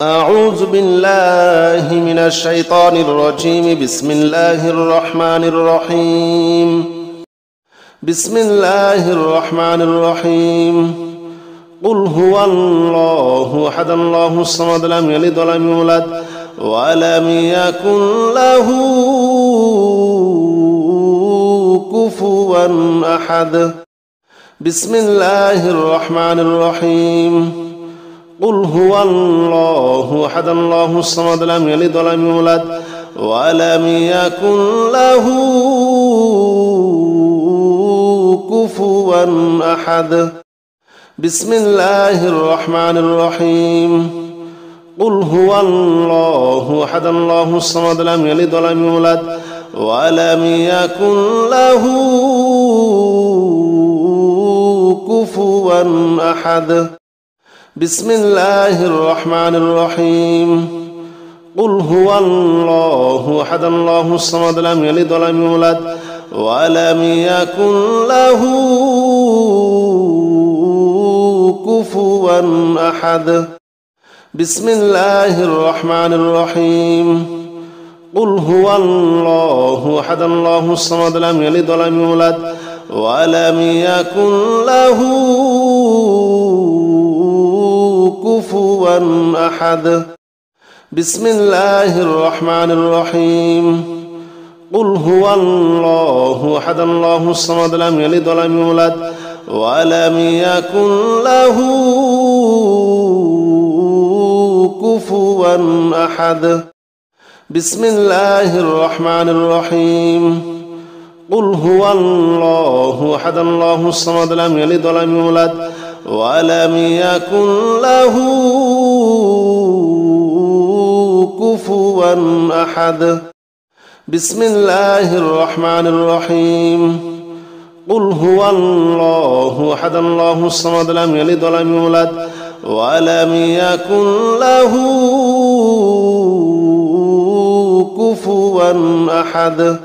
أعوذ بالله من الشيطان الرجيم. بسم الله الرحمن الرحيم. بسم الله الرحمن الرحيم. قل هو الله أحد الله الصمد لم يلد ولم يولد ولم يكن له كفوا أحد. بسم الله الرحمن الرحيم. قل هو الله أحد الله الصمد لم يلد ولم يولد ولم يكن له كفوا أحد. بسم الله الرحمن الرحيم. قل هو الله أحد الله الصمد لم يلد ولم يولد ولم يكن له كفوا أحد. بسم الله الرحمن الرحيم. قل هو الله أحد الله الصمد لم يلد ولم يولد ولم يكن له كفوا أحد. بسم الله الرحمن الرحيم. قل هو الله أحد الله الصمد لم يلد ولم يولد ولم يكن له كفوا أحد. بسم الله الرحمن الرحيم. قل هو الله أحد الله الصمد لم يلد ولم يولد ولم يكن له كفوا أحد. بسم الله الرحمن الرحيم. قل هو الله أحد الله الصمد لم يلد ولم يولد ولم يكن له كفوا أحد. بسم الله الرحمن الرحيم. قل هو الله أحد الله الصمد لم يلد ولم يولد ولم يكن له كفوا أحد.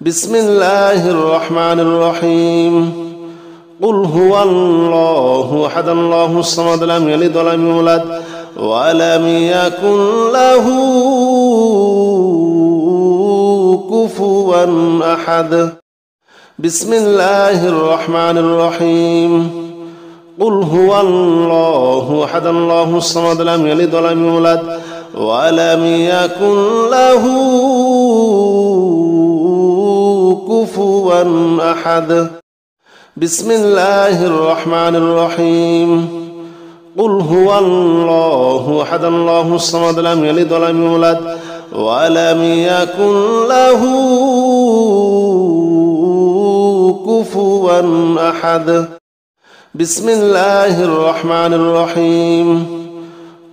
بسم الله الرحمن الرحيم. قل هو الله أحد الله الصمد لم يلد ولم يولد ولم يكن له كفوا أحد. بسم الله الرحمن الرحيم. قل هو الله أحد الله الصمد لم يلد ولم يولد ولم يكن له كفوا أحد. بسم الله الرحمن الرحيم. قل هو الله أحد الله الصمد لم يلد ولم يولد ولم يكن له كفوا أحد. بسم الله الرحمن الرحيم.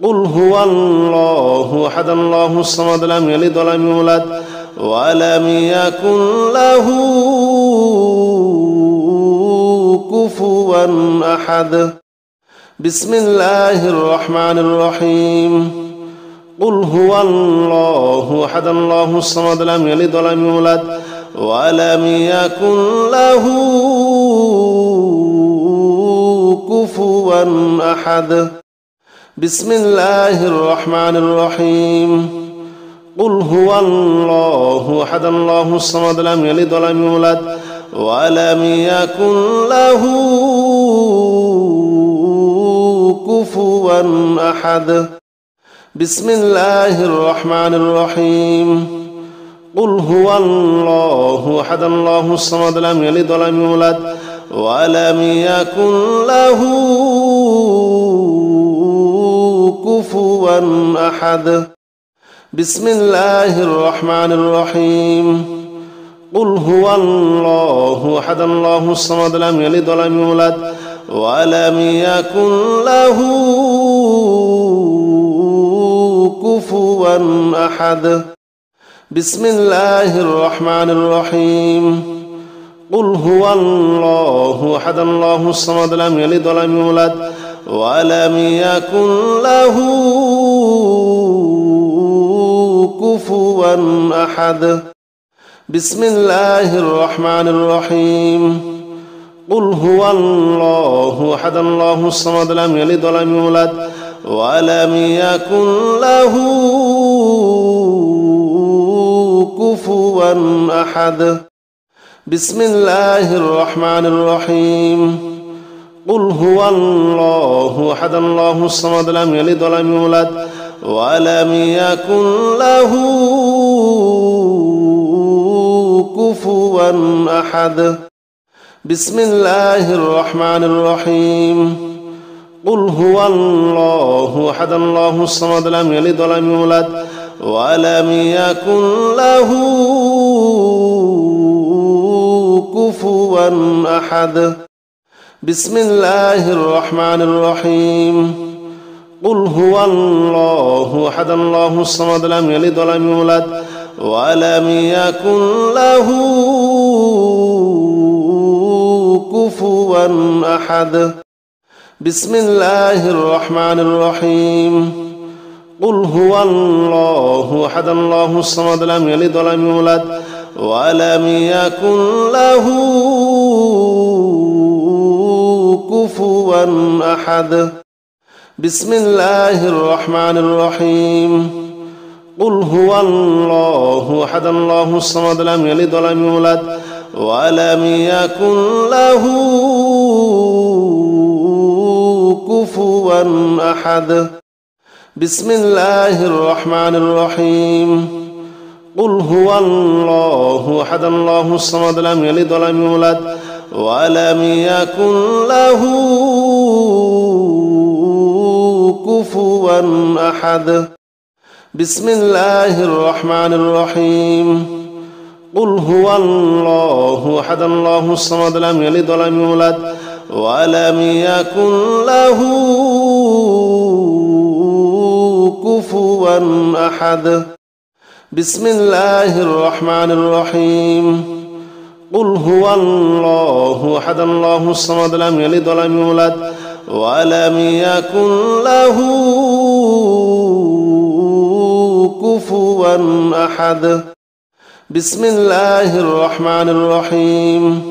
قل هو الله أحد الله الصمد لم يلد ولم يولد ولم يكن له كفوا أحد. بسم الله الرحمن الرحيم. قل هو الله أحد الله الصمد لم يلد ولم يولد ولم يكن له كفوا أحد. بسم الله الرحمن الرحيم. قل هو الله أحد الله الصمد لم يلد ولم يولد ولم يكن له كفوا أحد. بسم الله الرحمن الرحيم. قل هو الله أحد الله الصمد لم يلد ولم يولد ولم يكن له كفوا أحد. بسم الله الرحمن الرحيم. قل هو الله أحد الله الصمد لم يلد ولم يولد ولم يكن له كفوا أحد. بسم الله الرحمن الرحيم. قل هو الله أحد الله الصمد لم يلد ولم يولد ولم يكن له كفوا أحد. بسم الله الرحمن الرحيم. قل هو الله أحد الله الصمد لم يلد ولم يولد ولم يكن له كفوا أحد بسم الله الرحمن الرحيم قل هو الله أحد الله الصمد لم يلد ولم يولد ولم يكن له كفوا أحد بسم الله الرحمن الرحيم قل هو الله أحد الله الصمد لم يلد ولم يولد ولم يكن له كفوا أحد بسم الله الرحمن الرحيم قل هو الله أحد الله الصمد لم يلد ولم يولد ولم يكن له كفوا أحد بسم الله الرحمن الرحيم قل هو الله أحد الله الصمد لم يلد ولم يولد ولم يكن له كفوا أحد بسم الله الرحمن الرحيم قل هو الله أحد الله الصمد لم يلد ولم يولد ولم يكن له كفوا أحد بسم الله الرحمن الرحيم قل هو الله أحد الله الصمد لم يلد ولم يولد ولم يكن له كفوا أحد بسم الله الرحمن الرحيم قل هو الله أحد الله الصمد لم يلد ولم يولد ولم يكن له كفوا أحد بسم الله الرحمن الرحيم قل هو الله أحد الله الصمد لم يلد ولم يولد ولم يكن له كفوا أحد بسم الله الرحمن الرحيم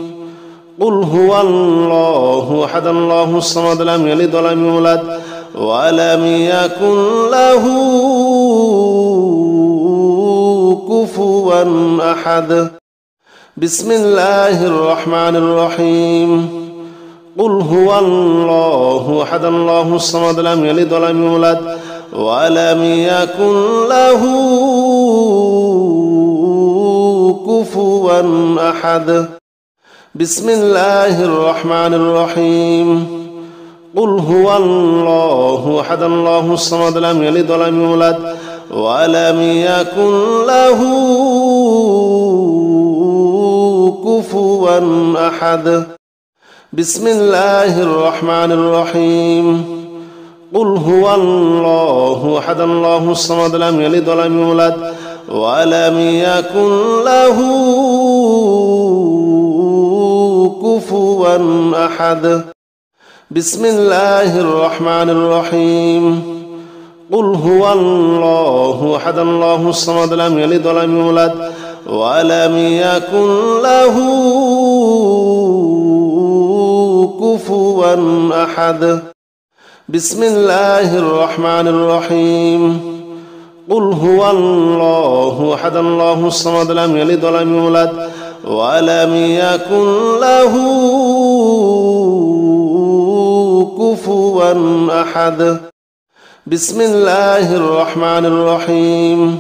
قل هو الله أحد الله الصمد لم يلد ولم يولد ولم يكن له كفوا أحد بسم الله الرحمن الرحيم قل هو الله أحد الله الصمد لم يلد ولم يولد ولم يكن له كفوا أحد بسم الله الرحمن الرحيم قل هو الله أحد الله الصمد لم يلد ولم يولد ولم يكن له كفوا أحد بسم الله الرحمن الرحيم قل هو الله أحد الله الصمد لم يلد ولم يولد ولم يكن له كفوا أحد بسم الله الرحمن الرحيم قل هو الله أحد الله الصمد لم يلد ولم يولد ولم يكن له كفوا أحد بسم الله الرحمن الرحيم قل هو الله أحد الله الصمد لم يلد ولم يولد ولم يكن له كفوا أحد بسم الله الرحمن الرحيم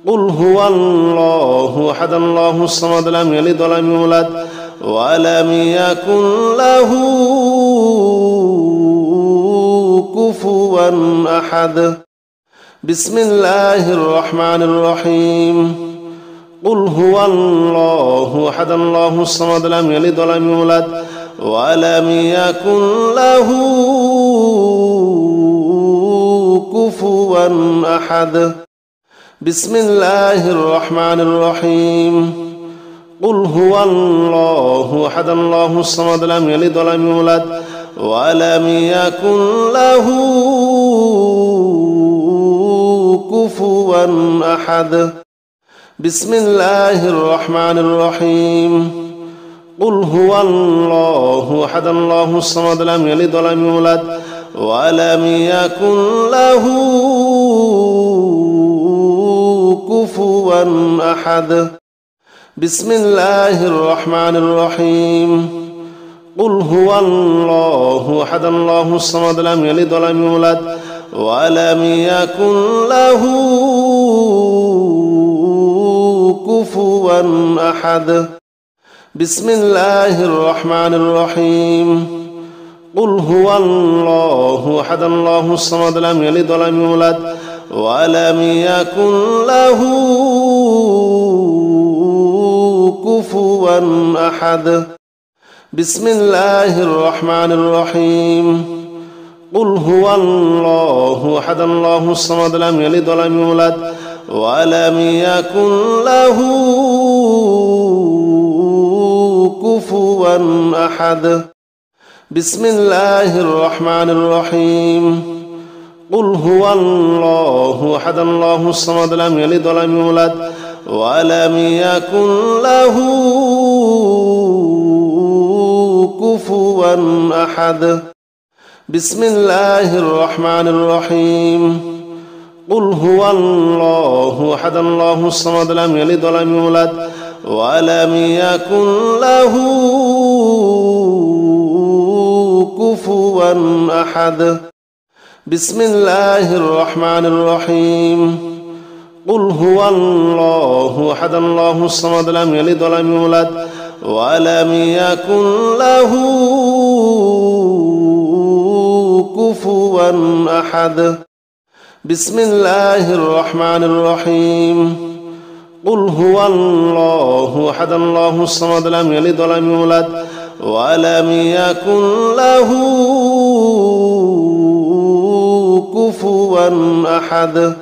قل هو الله أحد الله الصمد لم يلد ولم يولد ولم يكن له كفوا أحد بسم الله الرحمن الرحيم قل هو الله أحد الله الصمد لم يلد ولم يولد ولم يكن له كفوا أحد بسم الله الرحمن الرحيم قل هو الله أحد الله الصمد لم يلد ولم يولد ولم يكن له كفوا أحد بسم الله الرحمن الرحيم قل هو الله أحد الله الصمد لم يلد ولم يولد ولم يكن له كفوا أحد بسم الله الرحمن الرحيم قل هو الله أحد الله الصمد لم يلد ولم يولد ولم يكن له كفوا أحد بسم الله الرحمن الرحيم قل هو الله أحد الله الصمد لم يلد ولم يولد ولم يكن له كفوا أحد بسم الله الرحمن الرحيم قل هو الله أحد الله الصمد لم يلد ولم يولد ولم يكن له كفوا أحد بسم الله الرحمن الرحيم قل هو الله أحد الله الصمد لم يلد ولم يولد ولم يكن له كفوا أحد بسم الله الرحمن الرحيم قل هو الله أحد الله الصمد لم يلد ولم يولد ولم يكن له كفوا أحد بسم الله الرحمن الرحيم قل هو الله أحد الله الصمد لم يلد ولم يولد ولم يكن له كفوا أحد بسم الله الرحمن الرحيم قل هو الله أحد الله الصمد لم يلد ولم يولد ولم يكن له كفوا أحد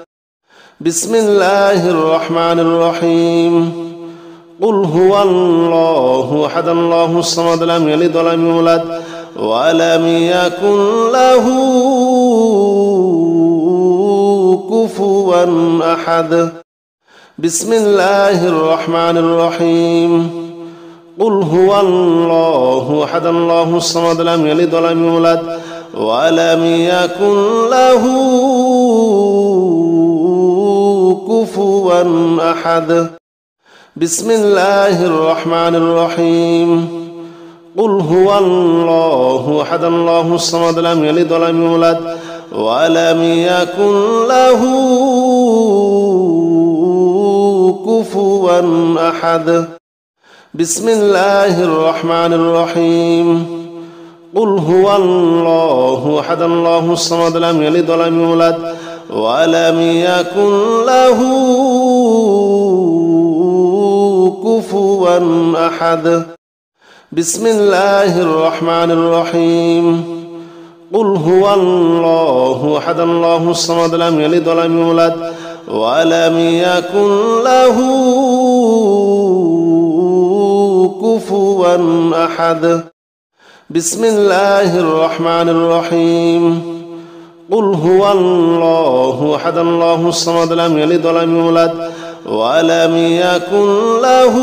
بسم الله الرحمن الرحيم قل هو الله أحد الله الصمد لم يلد ولم يولد ولم يكن له كفوا أحد بسم الله الرحمن الرحيم قل هو الله أحد الله الصمد لم يلد ولم يولد ولم يكن له كفوا أحد بسم الله الرحمن الرحيم قل هو الله أحد الله الصمد لم يلد ولم يولد ولم يكن له كفوا أحد بسم الله الرحمن الرحيم قل هو الله أحد الله الصمد لم يلد ولم يولد ولم يكن له كفوا أحد بسم الله الرحمن الرحيم قل هو الله أحد الله الصمد لم يلد ولم يولد ولم يكن له كفوا أحد بسم الله الرحمن الرحيم قل هو الله أحد الله الصمد لم يلد ولم يولد ولم يكن له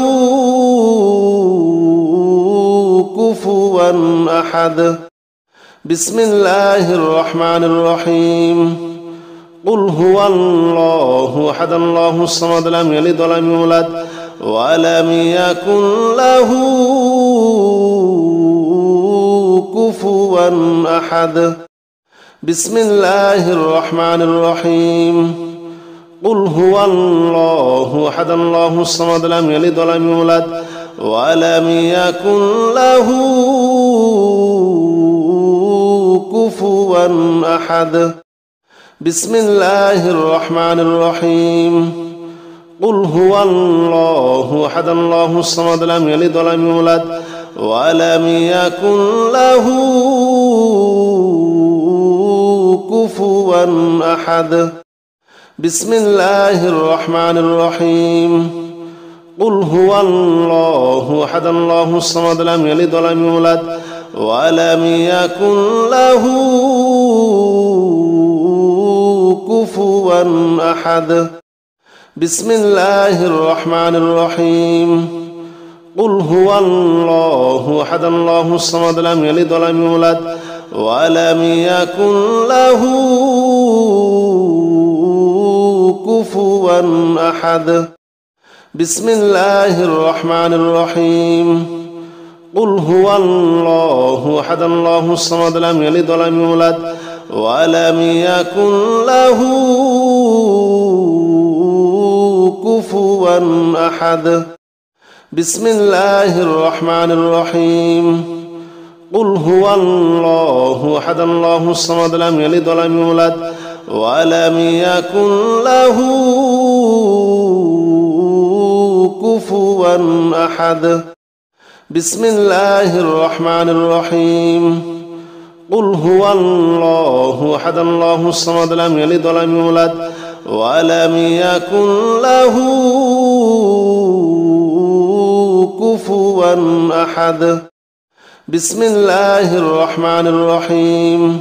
كفوا أحد بسم الله الرحمن الرحيم قل هو الله أحد الله الصمد لم يلد ولم يولد ولم يكن له كفوا أحد بسم الله الرحمن الرحيم قل هو الله أحد الله الصمد لم يلد ولم يولد ولم يكن له كفوا أحد بسم الله الرحمن الرحيم قل هو الله أحد الله الصمد لم يلد ولم يولد ولم يكن له كفوا أحد بسم الله الرحمن الرحيم قل هو الله أحد الله الصمد لم يلد ولم يولد ولم يكن له كفوا أحد بسم الله الرحمن الرحيم قل هو الله أحد الله الصمد لم يلد ولم يولد ولم يكن له كفوا أحد بسم الله الرحمن الرحيم قل هو الله أحد الله الصمد لم يلد ولم يولد ولم يكن له كفوا أحد بسم الله الرحمن الرحيم قل هو الله أحد الله الصمد لم يلد ولم يولد ولم يكن له كفوا أحد بسم الله الرحمن الرحيم قل هو الله أحد الله الصمد لم يلد ولم يولد ولم يكن له كفوا أحد بسم الله الرحمن الرحيم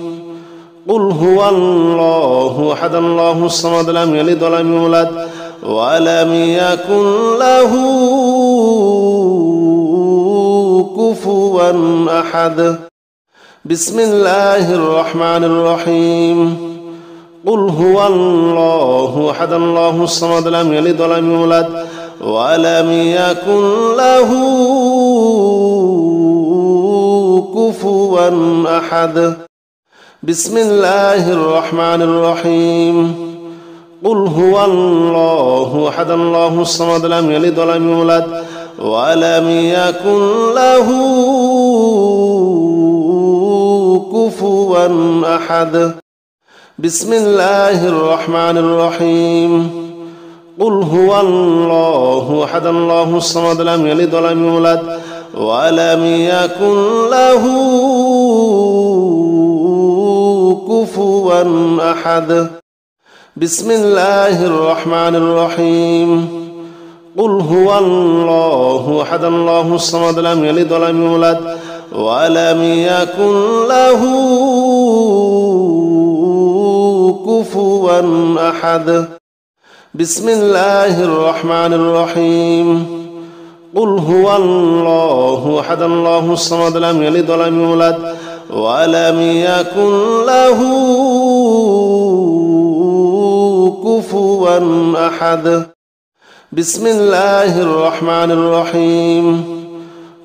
قل هو الله أحد الله الصمد لم يلد ولم يولد ولم يكن له كفوا أحد بسم الله الرحمن الرحيم قل هو الله أحد الله الصمد لم يلد ولم يولد ولم يكن له كفوا أحد بسم الله الرحمن الرحيم قل هو الله أحد الله الصمد لم يلد ولم يولد ولم يكن له كفوا أحد بسم الله الرحمن الرحيم قل هو الله أحد الله الصمد لم يلد ولم يولد ولم يكن له كفوا أحد بسم الله الرحمن الرحيم قل هو الله أحد الله الصمد لم يلد ولم يولد ولم يكن له كفوا أحد بسم الله الرحمن الرحيم قل هو الله أحد الله الصمد لم يلد ولم يولد ولم يكن له كفوا أحد بسم الله الرحمن الرحيم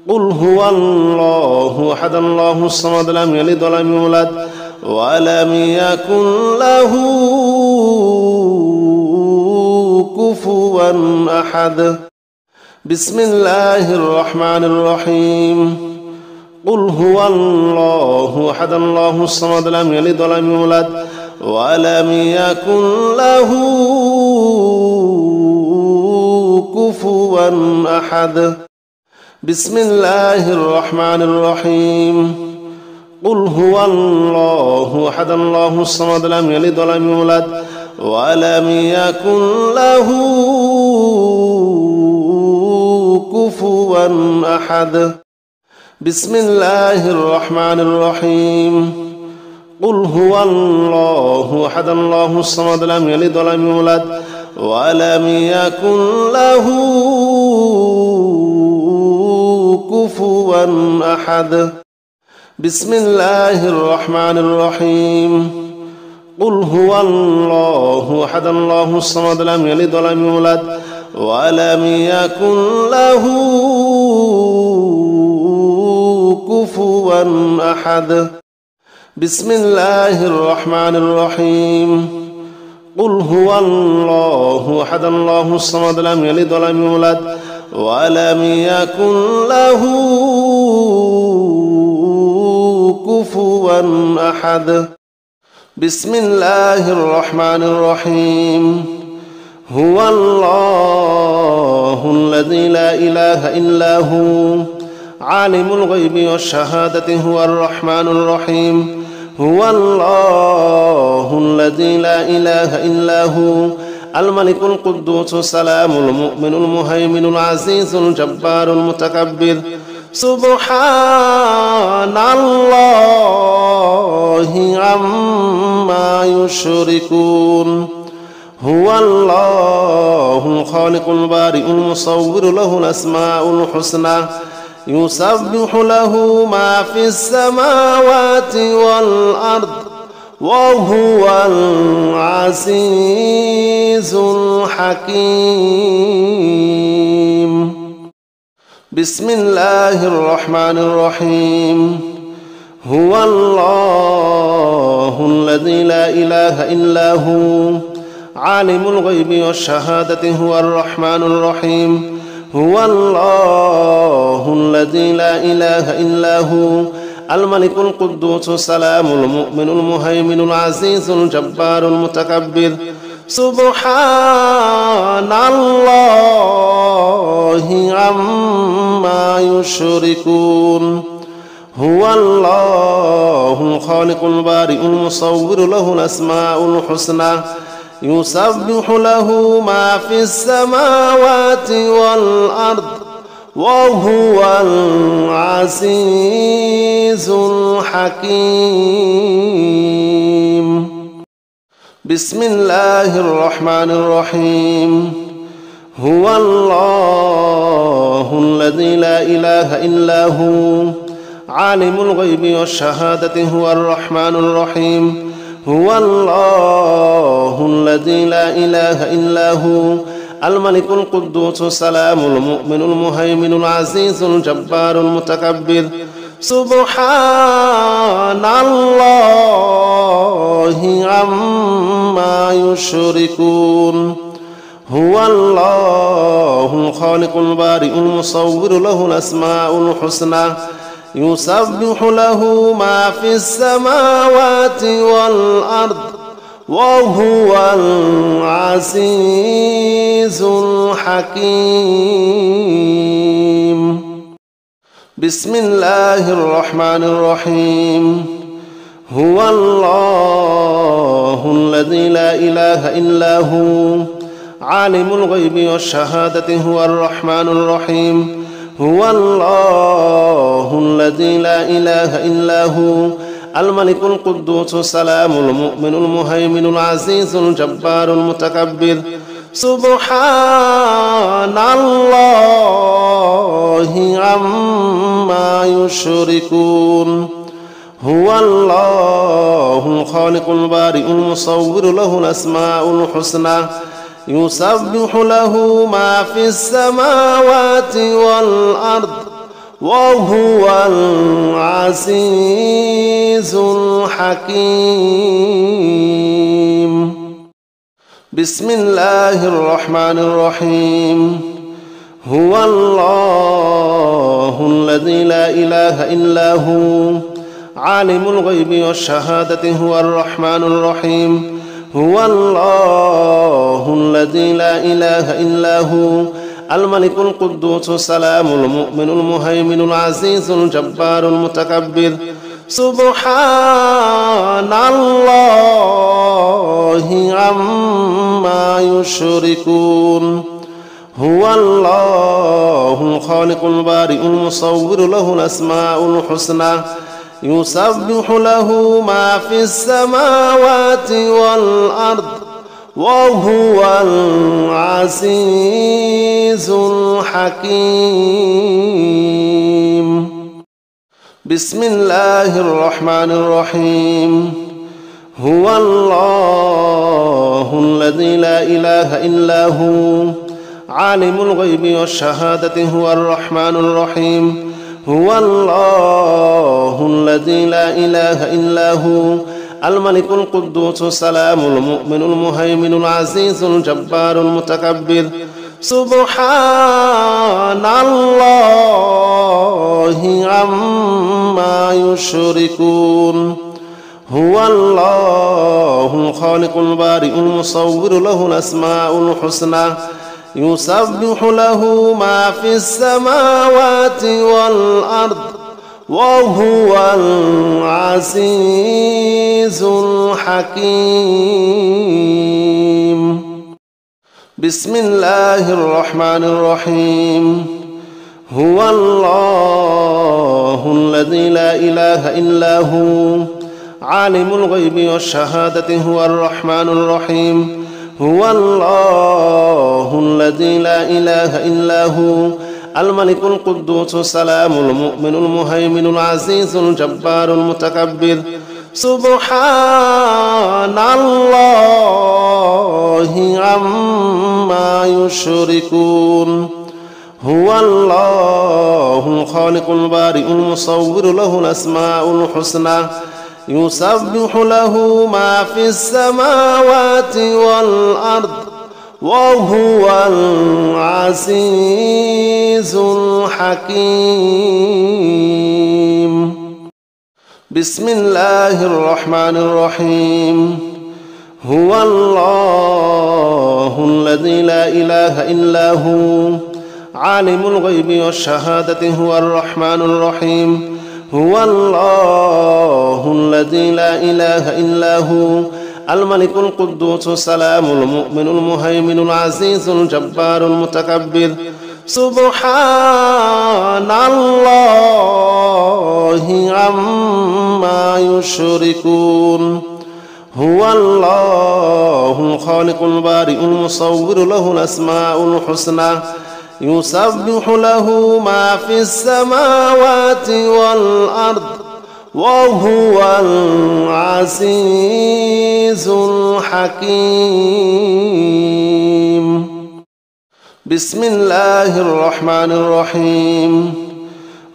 قل هو الله أحد الله الصمد لم يلد ولم يولد ولم يكن له كفوا أحد بسم الله الرحمن الرحيم قل هو الله أحد الله الصمد لم يلد ولم يولد ولم يكن له كفوا أحد بسم الله الرحمن الرحيم قل هو الله أحد الله الصمد لم يلد ولم يولد ولم يكن له كفوا أحد بسم الله الرحمن الرحيم قل هو الله أحد الله الصمد لم يلد ولم يولد ولم يكن له كفوا أحد بسم الله الرحمن الرحيم قل هو الله أحد الله الصمد لم يلد ولم يولد ولم يكن له كفوا أحد بسم الله الرحمن الرحيم قل هو الله أحد الله الصمد لم يلد ولم يولد ولم يكن له كفوا أحد بسم الله الرحمن الرحيم هو الله الذي لا إله إلا هو عالم الغيب والشهادة هو الرحمن الرحيم هو الله الذي لا إله إلا هو الملك القدوس السلام المؤمن المهيمن العزيز الجبار المتكبر سبحان الله عما يشركون هو الله الخالق البارئ المصور له الأسماء الحسنى يسبح له ما في السماوات والأرض وهو العزيز الحكيم. بسم الله الرحمن الرحيم. هو الله الذي لا إله إلا هو عالم الغيب والشهادة هو الرحمن الرحيم. هو الله الذي لا إله إلا هو الملك القدوس السلام المؤمن المهيمن العزيز الجبار المتكبر. سبحان الله عما يشركون. هو الله الخالق البارئ المصور له الأسماء الحسنى يسبح له ما في السماوات والأرض وهو العزيز الحكيم. بسم الله الرحمن الرحيم. هو الله الذي لا إله إلا هو عالم الغيب والشهادة هو الرحمن الرحيم. هو الله الذي لا إله إلا هو الملك القدوس السلام المؤمن المهيمن العزيز الجبار المتكبر. سبحان الله عما يشركون. هو الله الخالق البارئ المصور له الأسماء الحسنى يسبح له ما في السماوات والأرض وهو العزيز الحكيم. بسم الله الرحمن الرحيم. هو الله الذي لا إله إلا هو عالم الغيب والشهادة هو الرحمن الرحيم. هو الله الذي لا إله إلا هو الملك القدوس السلام المؤمن المهيمن العزيز الجبار المتكبر. سبحان الله عما يشركون. هو الله الخالق البارئ المصور له الأسماء الحسنى يسبح له ما في السماوات والأرض وهو العزيز الحكيم. بسم الله الرحمن الرحيم. هو الله الذي لا إله إلا هو عالم الغيب والشهادة هو الرحمن الرحيم. هو الله الذي لا إله إلا هو الملك القدوس السلام المؤمن المهيمن العزيز الجبار المتكبر. سبحان الله عما يشركون. هو الله الخالق البارئ المصور له الأسماء الحسنى يسبح له ما في السماوات والأرض وهو العزيز الحكيم. بسم الله الرحمن الرحيم. هو الله الذي لا إله إلا هو عالم الغيب والشهادة هو الرحمن الرحيم. هو الله الذي لا إله إلا هو الملك القدوس السلام المؤمن المهيمن العزيز الجبار المتكبر. سبحان الله عما يشركون. هو الله الخالق البارئ المصور له الأسماء الحسنى يسبح له ما في السماوات والأرض وهو العزيز الحكيم. بسم الله الرحمن الرحيم. هو الله الذي لا إله إلا هو عالم الغيب والشهادة هو الرحمن الرحيم. هو الله الذي لا إله إلا هو الملك القدوس السلام المؤمن المهيمن العزيز الجبار المتكبر سبحان الله عما يشركون هو الله الخالق البارئ المصور له الأسماء الحسنى يسبح له ما في السماوات والأرض وهو العزيز الحكيم بسم الله الرحمن الرحيم هو الله الذي لا إله إلا هو عالم الغيب والشهادة هو الرحمن الرحيم هو الله الذي لا إله إلا هو الملك القدوس السلام المؤمن المهيمن العزيز الجبار المتكبر سبحان الله عما يشركون هو الله الخالق البارئ المصور له الأسماء الحسنى يسبح له ما في السماوات والأرض وهو العزيز الحكيم بسم الله الرحمن الرحيم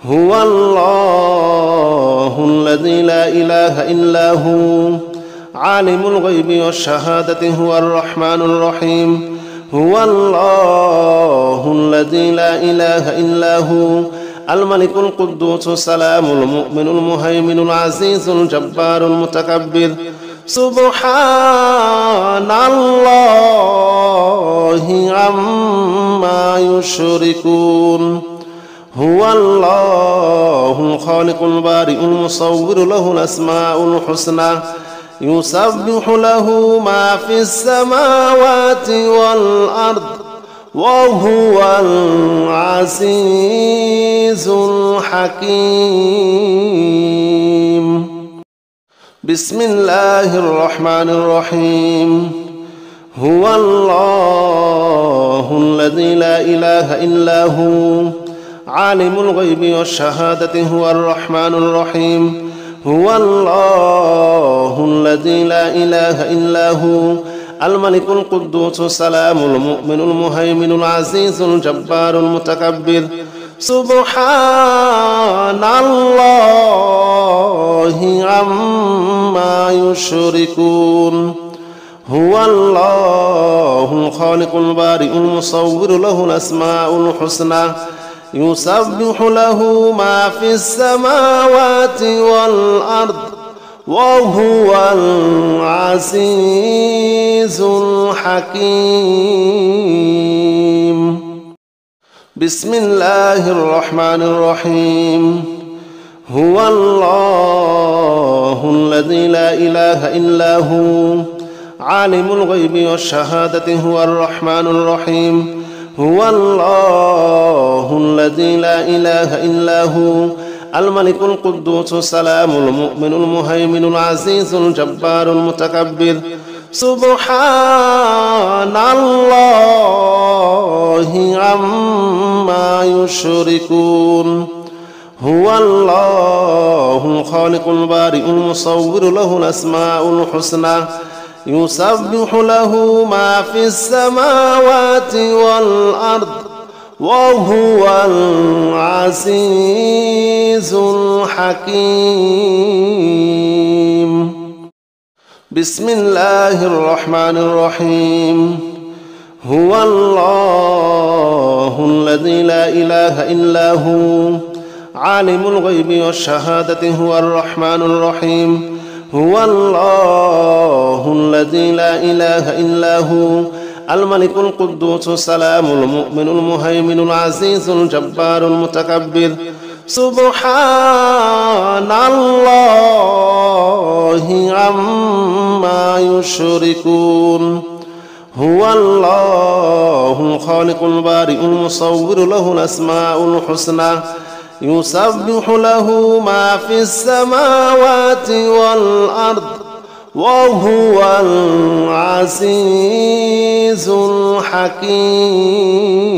هو الله الذي لا إله إلا هو عالم الغيب والشهادة هو الرحمن الرحيم هو الله الذي لا إله إلا هو الملك القدوس السلام المؤمن المهيمن العزيز الجبار المتكبر سبحان الله عما يشركون هو الله الخالق البارئ المصور له الأسماء الحسنى يسبح له ما في السماوات والأرض وهو العزيز الحكيم بسم الله الرحمن الرحيم هو الله الذي لا إله إلا هو عالم الغيب والشهادة هو الرحمن الرحيم هو الله الذي لا إله إلا هو الملك القدوس السلام المؤمن المهيمن العزيز الجبار المتكبر سبحان الله عما يشركون هو الله الخالق البارئ المصور له الأسماء الحسنى يسبح له ما في السماوات والأرض وهو العزيز الحكيم بسم الله الرحمن الرحيم هو الله الذي لا إله إلا هو عالم الغيب والشهادة هو الرحمن الرحيم هو الله الذي لا إله إلا هو الملك القدوس السلام المؤمن المهيمن العزيز الجبار المتكبر سبحان الله عما يشركون هو الله الخالق البارئ المصور له الأسماء الحسنى يسبح له ما في السماوات والأرض وهو العزيز الحكيم بسم الله الرحمن الرحيم هو الله الذي لا إله إلا هو عالم الغيب والشهادة هو الرحمن الرحيم هو الله الذي لا إله إلا هو الملك القدوس السلام المؤمن المهيمن العزيز الجبار المتكبر سبحان الله عما يشركون هو الله الخالق البارئ المصور له الأسماء الحسنى يسبح له ما في السماوات والأرض وهو العزيز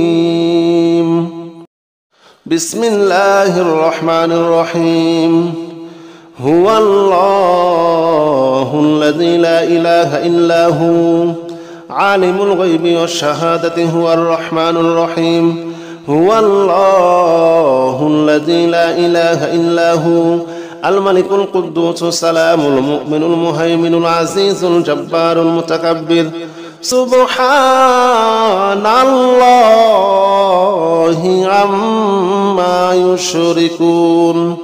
الحكيم بسم الله الرحمن الرحيم هو الله الذي لا إله إلا هو عالم الغيب والشهادة هو الرحمن الرحيم هو الله الذي لا إله إلا هو الملك القدوس السلام المؤمن المهيمن العزيز الجبار المتكبر سبحان الله عما يشركون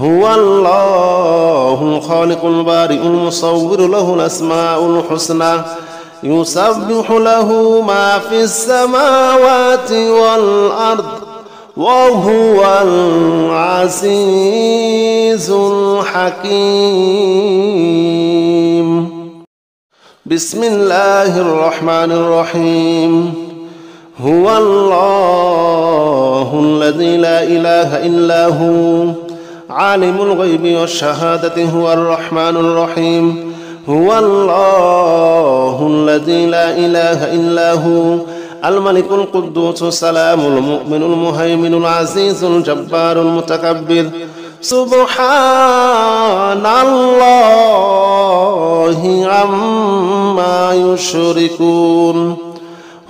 هو الله الخالق البارئ المصور له الأسماء الحسنى يسبح له ما في السماوات والأرض وهو العزيز الحكيم بسم الله الرحمن الرحيم هو الله الذي لا إله إلا هو عالم الغيب والشهادة هو الرحمن الرحيم هو الله الذي لا إله إلا هو الملك القدوس السلام المؤمن المهيمن العزيز الجبار المتكبر سبحان الله عما يشركون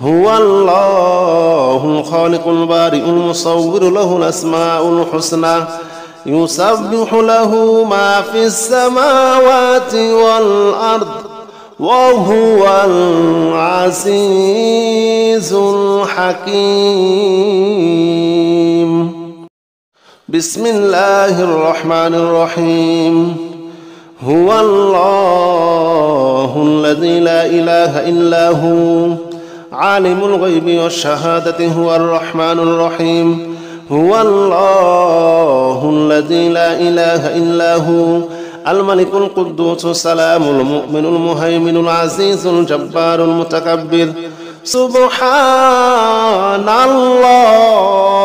هو الله الخالق البارئ المصور له الأسماء الحسنى يسبح له ما في السماوات والأرض وهو العزيز الحكيم بسم الله الرحمن الرحيم هو الله الذي لا إله إلا هو عالم الغيب والشهادة هو الرحمن الرحيم هو الله الذي لا إله إلا هو الملك القدوس السلام المؤمن المهيمن العزيز الجبار المتكبر سبحان الله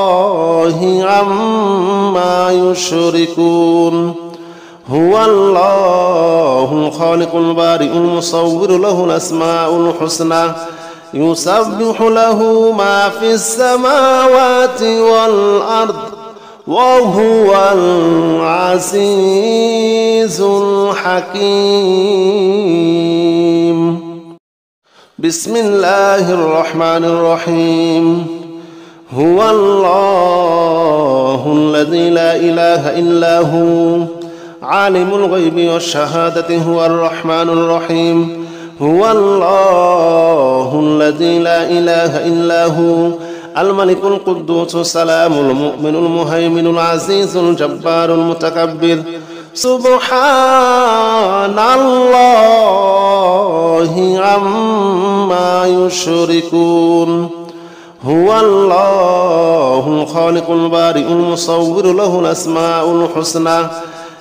عما يشركون هو الله الخالق البارئ المصور له الأسماء الحسنى يسبح له ما في السماوات والأرض وهو العزيز الحكيم بسم الله الرحمن الرحيم هو الله الذي لا إله إلا هو عالم الغيب والشهادة هو الرحمن الرحيم هو الله الذي لا إله إلا هو الملك القدوس السلام المؤمن المهيمن العزيز الجبار المتكبر سبحان الله عما يشركون هو الله الخالق البارئ المصور له الأسماء الحسنى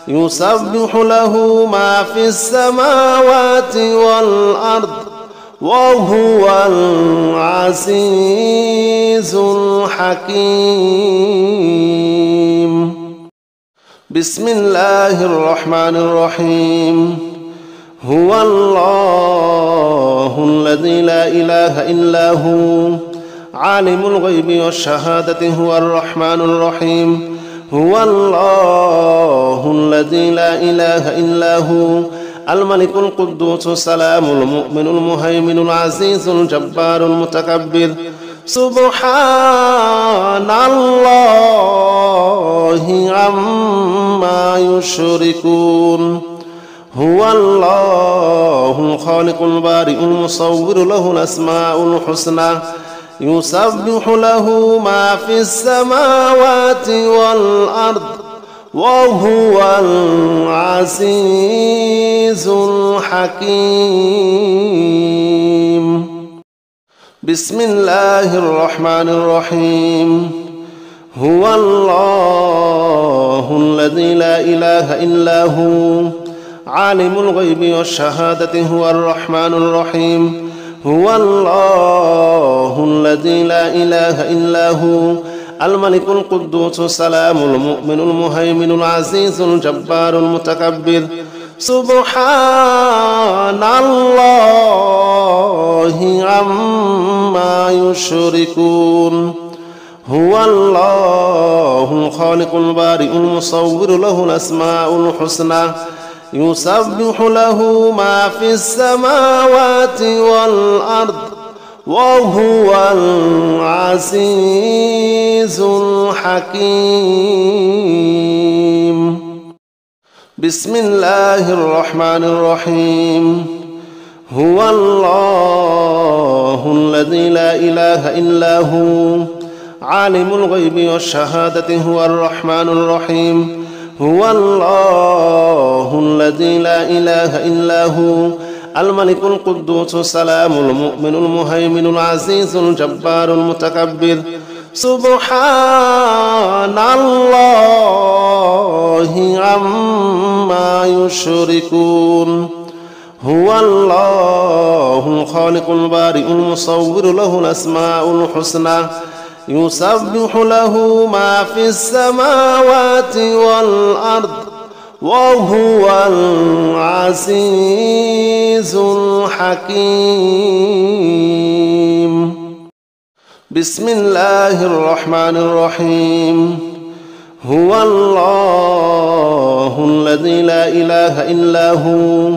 يسبح له ما في السماوات والأرض وهو العزيز الحكيم بسم الله الرحمن الرحيم هو الله الذي لا إله إلا هو عالم الغيب والشهادة هو الرحمن الرحيم هو الله الذي لا إله إلا هو الملك القدوس السلام المؤمن المهيمن العزيز الجبار المتكبر سبحان الله عما يشركون هو الله الخالق البارئ المصور له الأسماء الحسنى يسبح له ما في السماوات والأرض وهو العزيز الحكيم بسم الله الرحمن الرحيم هو الله الذي لا إله إلا هو عالم الغيب والشهادة هو الرحمن الرحيم هو الله الذي لا إله إلا هو الملك القدوس السلام المؤمن المهيمن العزيز الجبار المتكبر سبحان الله عما يشركون هو الله الخالق البارئ المصور له الأسماء الحسنى يسبح له ما في السماوات والأرض وهو العزيز الحكيم. بسم الله الرحمن الرحيم. هو الله الذي لا إله إلا هو عالم الغيب والشهادة هو الرحمن الرحيم. هو الله الذي لا إله إلا هو الملك القدوس السلام المؤمن المهيمن العزيز الجبار المتكبر. سبحان الله عما يشركون. هو الله الخالق البارئ المصور له الأسماء الحسنى يسبح له ما في السماوات والأرض وهو العزيز الحكيم. بسم الله الرحمن الرحيم. هو الله الذي لا إله إلا هو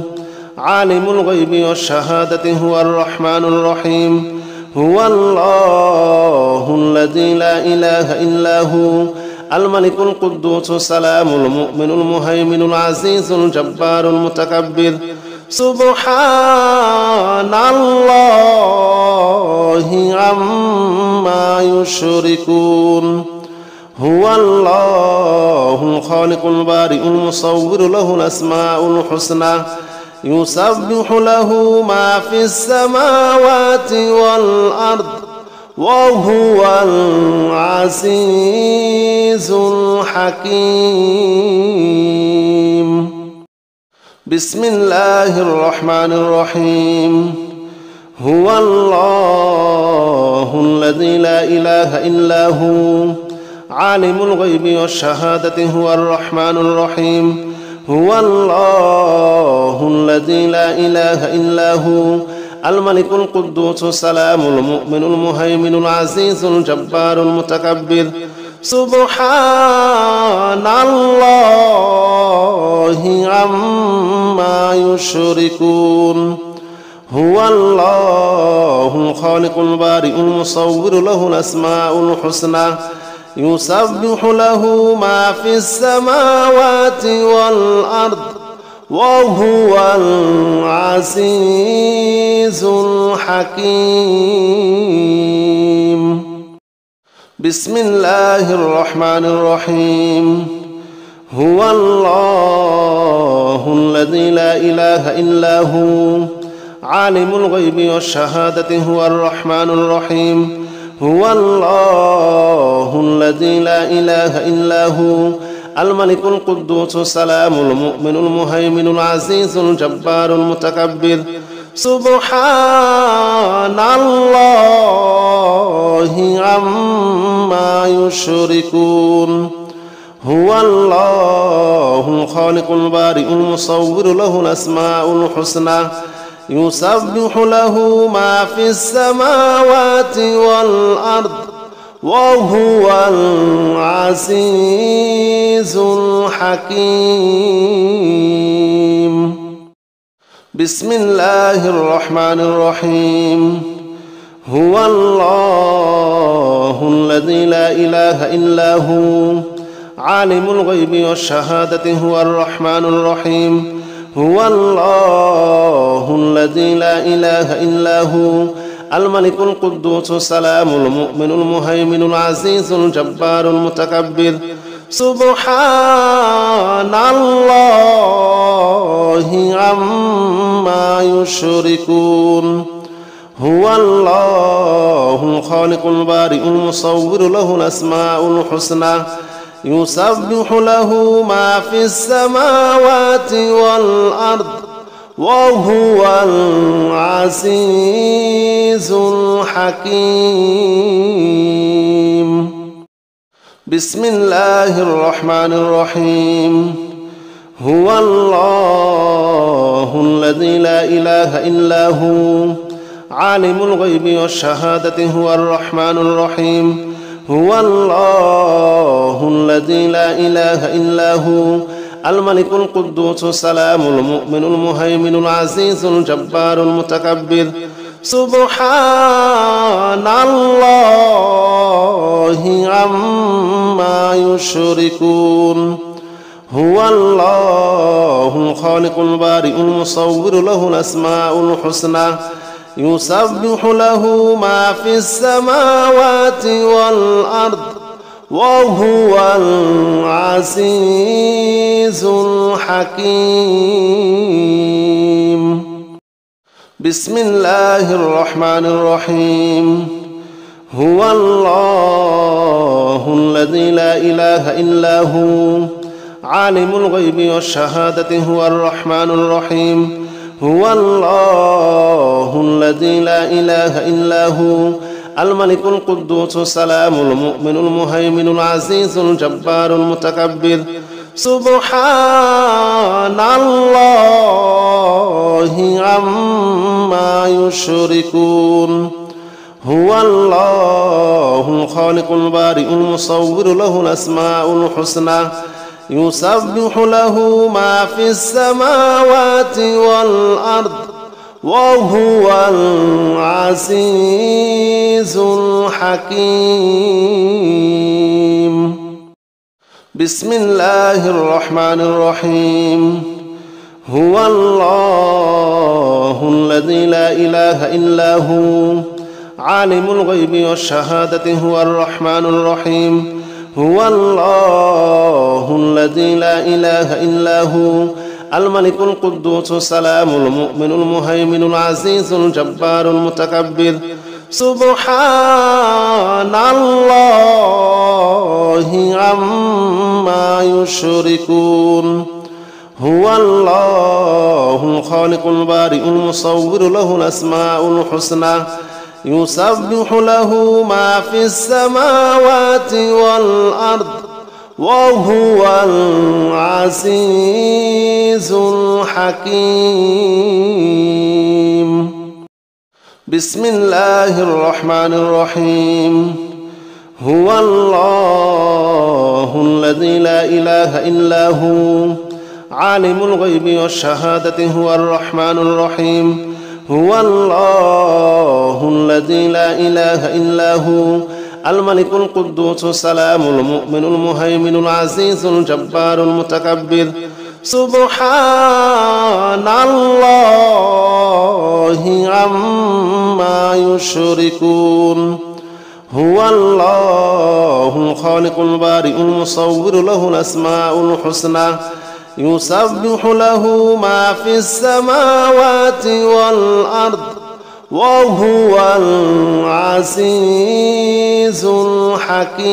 عالم الغيب والشهادة هو الرحمن الرحيم. هو الله الذي لا إله إلا هو الملك القدوس السلام المؤمن المهيمن العزيز الجبار المتكبر. سبحان الله عما يشركون. هو الله الخالق البارئ المصور له الأسماء الحسنى يسبح له ما في السماوات والأرض وهو العزيز الحكيم. بسم الله الرحمن الرحيم. هو الله الذي لا إله إلا هو عالم الغيب والشهادة هو الرحمن الرحيم. هو الله الذي لا إله إلا هو الملك القدوس السلام المؤمن المهيمن العزيز الجبار المتكبر. سبحان الله عما يشركون. هو الله الخالق البارئ المصور له الأسماء الحسنى يسبح له ما في السماوات والأرض وهو العزيز الحكيم. بسم الله الرحمن الرحيم. هو الله الذي لا إله إلا هو عالم الغيب والشهادة هو الرحمن الرحيم. هو الله الذي لا إله إلا هو الملك القدوس السلام المؤمن المهيمن العزيز الجبار المتكبر. سبحان الله عما يشركون. هو الله الخالق البارئ المصور له الأسماء الحسنى يسبح له ما في السماوات والأرض وهو العزيز الحكيم. بسم الله الرحمن الرحيم. هو الله الذي لا إله إلا هو عالم الغيب والشهادة هو الرحمن الرحيم. هو الله الذي لا إله إلا هو الملك القدوس السلام المؤمن المهيمن العزيز الجبار المتكبر. سبحان الله عما يشركون. هو الله الخالق البارئ المصور له الأسماء الحسنى يسبح له ما في السماوات والأرض وهو العزيز الحكيم. بسم الله الرحمن الرحيم. هو الله الذي لا إله إلا هو عالم الغيب والشهادة هو الرحمن الرحيم. هو الله الذي لا إله إلا هو الملك القدوس السلام المؤمن المهيمن العزيز الجبار المتكبر سبحان الله عما يشركون هو الله الخالق البارئ المصور له الأسماء الحسنى يسبح له ما في السماوات والأرض وهو العزيز الحكيم بسم الله الرحمن الرحيم هو الله الذي لا إله إلا هو عالم الغيب والشهادة هو الرحمن الرحيم هو الله الذي لا إله إلا هو الملك القدوس السلام المؤمن المهيمن العزيز الجبار المتكبر سبحان الله عما يشركون هو الله الخالق البارئ المصور له الأسماء الحسنى يسبح له ما في السماوات والأرض وهو العزيز الحكيم بسم الله الرحمن الرحيم هو الله الذي لا إله إلا هو عالم الغيب والشهادة هو الرحمن الرحيم هو الله الذي لا إله إلا هو الملك القدوس السلام المؤمن المهيمن العزيز الجبار المتكبر سبحان الله عما يشركون هو الله الخالق البارئ المصور له الأسماء الحسنى يسبح له ما في السماوات والأرض وهو العزيز الحكيم بسم الله الرحمن الرحيم هو الله الذي لا إله إلا هو عالم الغيب والشهادة هو الرحمن الرحيم هو الله الذي لا إله إلا هو الملك القدوس السلام المؤمن المهيمن العزيز الجبار المتكبر سبحان الله عما يشركون هو الله الخالق البارئ المصور له الأسماء الحسنى يسبح له ما في السماوات والأرض وهو العزيز الحكيم